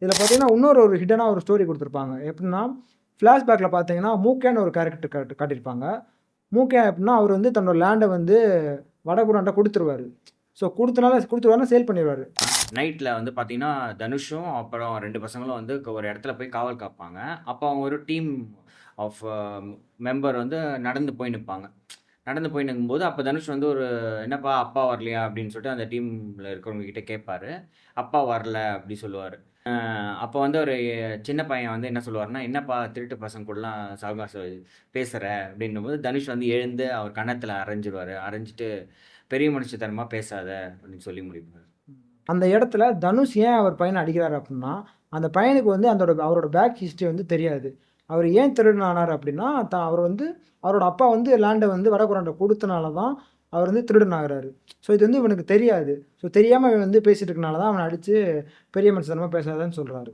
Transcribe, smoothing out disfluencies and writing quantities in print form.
இதில் பார்த்தீங்கன்னா இன்னொரு ஒரு ஹிடனாக ஒரு ஸ்டோரி கொடுத்துருப்பாங்க. எப்படின்னா ஃப்ளாஷ்பேக்கில் பார்த்தீங்கன்னா மூக்கேன்னு ஒரு கேரக்டர் காட்டியிருப்பாங்க. மூக்கே எப்படின்னா அவர் வந்து தன்னோட லேண்டை வந்து வடகுரான்ட்ட கொடுத்துருவாரு. ஸோ கொடுத்துருவாருன்னா சேல் பண்ணிடுவார். நைட்டில் வந்து பார்த்தீங்கன்னா தனுஷும் அப்புறம் 2 பசங்களும் வந்து ஒரு இடத்துல போய் காவல் காப்பாங்க. அப்போ அவங்க ஒரு டீம் ஆஃப் மெம்பர் வந்து நடந்து போய் நிற்பாங்க. நடந்து போய் நிற்கும்போது அப்போ தனுஷ் வந்து ஒரு என்னப்பா அப்பா வரலையா அப்படின்னு சொல்லிட்டு அந்த டீமில் இருக்கிறவங்க கிட்ட கேட்பாரு. அப்பா வரல அப்படி சொல்லுவார். அப்போ வந்து ஒரு சின்ன பையன் வந்து என்ன சொல்லுவார்னா, என்னப்பா திருட்டு பசங்க கூடலாம் சவகாசம் பேசுகிற அப்படின்னும்போது தனுஷ் வந்து எழுந்து அவர் கன்னத்தில் அரைஞ்சிருவார். அரைஞ்சிட்டு பெரிய மனுஷத்தனமாக பேசாத அப்படின்னு சொல்லி முடிப்பார். அந்த இடத்துல தனுஷ் ஏன் அவர் பையனை அடிக்கிறாரு அப்படின்னா, அந்த பையனுக்கு வந்து அவரோட பேக் ஹிஸ்ட்ரி வந்து தெரியாது. அவர் ஏன் திருடன் ஆனார் அப்படின்னா, அவர் வந்து அவரோட அப்பா வந்து லேண்டை வந்து வடகுரான்ட்ட கொடுத்தனால தான் அவர் வந்து திருடன் ஆகுறாரு. ஸோ இது வந்து இவனுக்கு தெரியாது. ஸோ தெரியாமல் இவன் வந்து பேசிட்டு இருக்கனால தான் அவனை அடித்து பெரிய மனுஷத்தனமாக பேசாதன்னு சொல்கிறாரு.